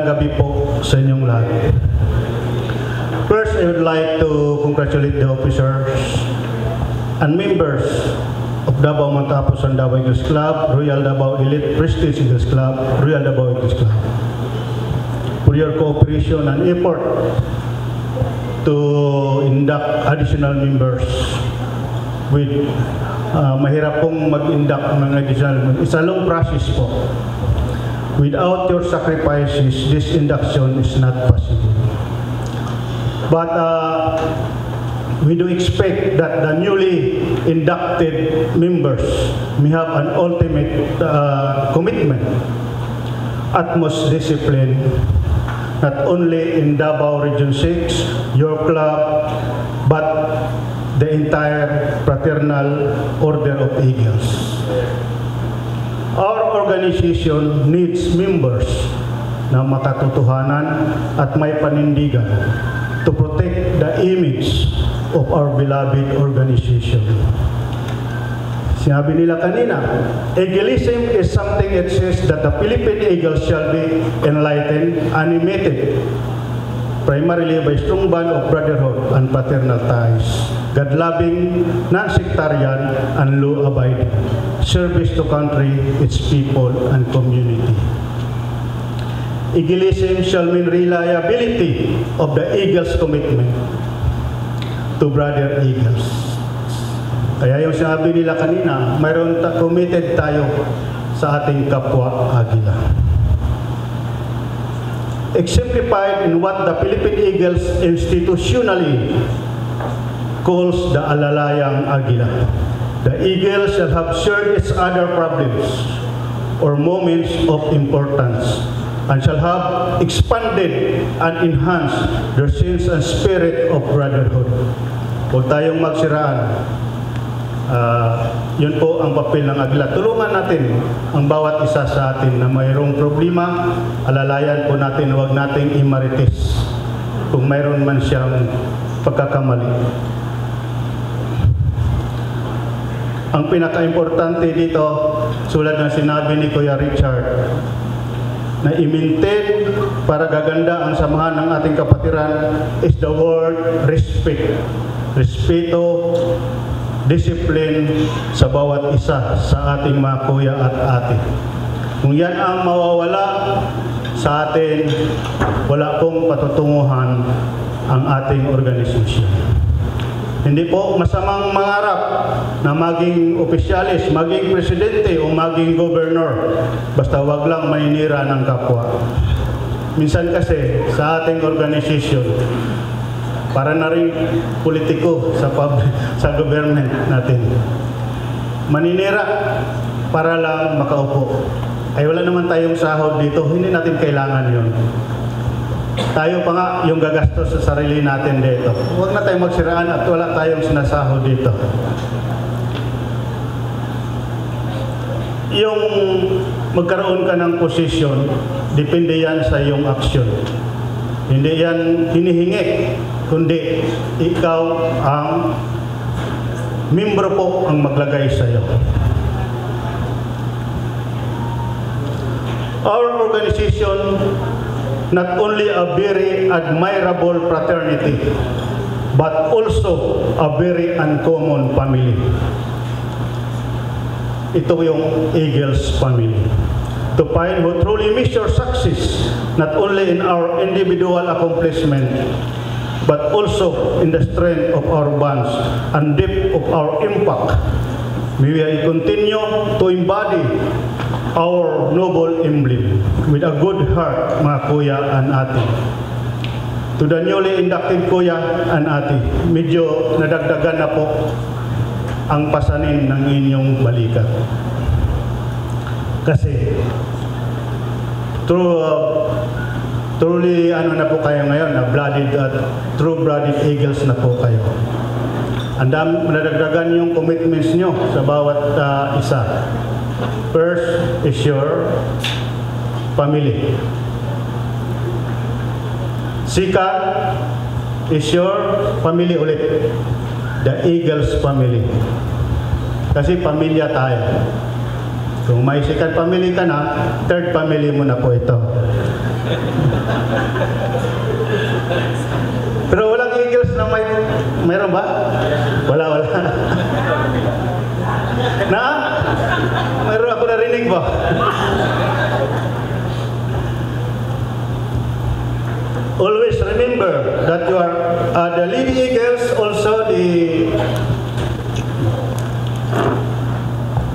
gabi po sa inyong lahat. First, I would like to congratulate the officers and members of Davao Mount Apos and Davao Eagles Club, Royal Davao Elite Prestige Eagles Club, Royal Davao Eagles Club, for your cooperation and effort to induct additional members with mahirap pong mag-induct ng additional members. It's a long process po. Without your sacrifices, this induction is not possible. But we do expect that the newly inducted members may have an ultimate commitment, utmost discipline, not only in Davao Region 6, your club, but the entire Fraternal Order of Eagles. Our organization needs members na makatotohanan at may panindigan to protect the image of our beloved organization. Sinabi nila kanina, Eagleism is something that says that the Philippine Eagles shall be enlightened, animated, primarily by strong bond of brotherhood and fraternal ties, God-loving, non-sectarian, and law-abiding, service to country, its people, and community. Eagleism shall mean reliability of the Eagles' commitment to brother Eagles. Kaya yung sinabi nila kanina, mayroon committed tayo sa ating kapwa Agila. Exemplified in what the Philippine Eagles institutionally calls the Alalayang Agila. The Eagles shall have shared its other problems or moments of importance, and shall have expanded and enhanced their sense and spirit of brotherhood. Huwag tayong magsiraan. Yun po ang papel ng Agila. Tulungan natin ang bawat isa sa atin na mayroong problema. Alalayan po natin, huwag nating imarites kung mayroon man siyang pagkakamali. Ang pinaka-importante dito, tulad ng sinabi ni Kuya Richard, na i-maintain para gaganda ang samahan ng ating kapatiran is the word respect. Respeto, discipline sa bawat isa sa ating mga kuya at ate. Kung yan ang mawawala sa atin, wala pong patutunguhan ang ating organisasyon. Hindi po masamang mangarap na maging opisyalis, maging presidente o maging gobernador. Basta wag lang maninira ng kapwa. Minsan kasi sa ating organisasyon, para na rin politiko sa government natin. Maninira para lang makaupo. Ay wala naman tayong sahod dito, hindi natin kailangan yun. Tayo pa nga yung gagastos sa sarili natin dito. Huwag na tayong magsiraan at wala tayong sinasahod dito. Yung magkaroon ka ng posisyon, depende yan sa iyong aksyon. Hindi yan hinihingi, kundi ikaw ang membro po ang maglagay sa iyo. Our organization not only a very admirable fraternity, but also a very uncommon family. Ito yung Eagles family. To find who truly measure success, not only in our individual accomplishment, but also in the strength of our bonds and depth of our impact. May we continue to embody our noble emblem with a good heart, mga kuya and ate. To the newly inducted kuya and ate, medyo nadagdagan na po ang pasanin ng inyong balikat. Kasi truly ano na po kayo ngayon, na blooded at true-blooded Eagles na po kayo. Nadagdagan yung commitments nyo sa bawat isa. First is your family. Second is your family ulit. The Eagles family. Kasi pamilya tayo. Kung may second family ka na, third family mo na po ito. always remember that you are the Lady Eagles, also the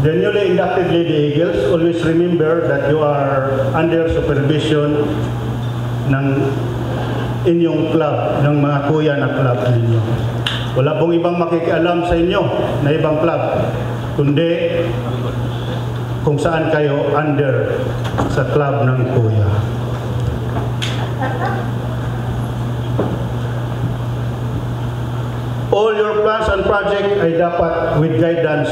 newly inducted Lady Eagles. Always remember that you are under supervision ng inyong club, ng mga kuya na club ninyo. Wala pong ibang makikialam sa inyo na ibang club, kundi kung saan kayo under sa club ng kuya. All your plans and project ay dapat with guidance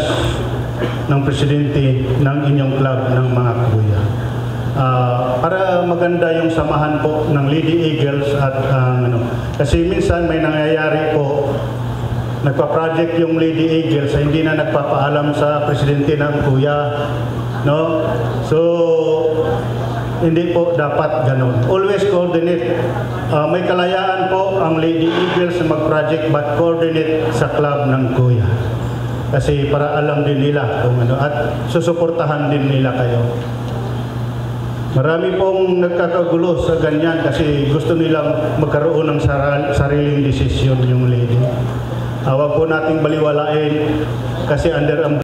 ng presidente ng inyong club ng mga kuya. Para maganda yung samahan po ng Lady Eagles at kasi minsan may nangyayari po, nagpa-project yung Lady Eagles ay hindi na nagpapaalam sa presidente ng kuya, no? So hindi po dapat ganun. Always coordinate. May kalayaan po ang Lady Eagles na mag-project but coordinate sa club ng kuya. Kasi para alam din nila kung ano at susuportahan din nila kayo. Marami pong nagkakagulo sa ganyan kasi gusto nilang magkaroon ng sariling desisyon yung lady. Huwag po nating baliwalain kasi under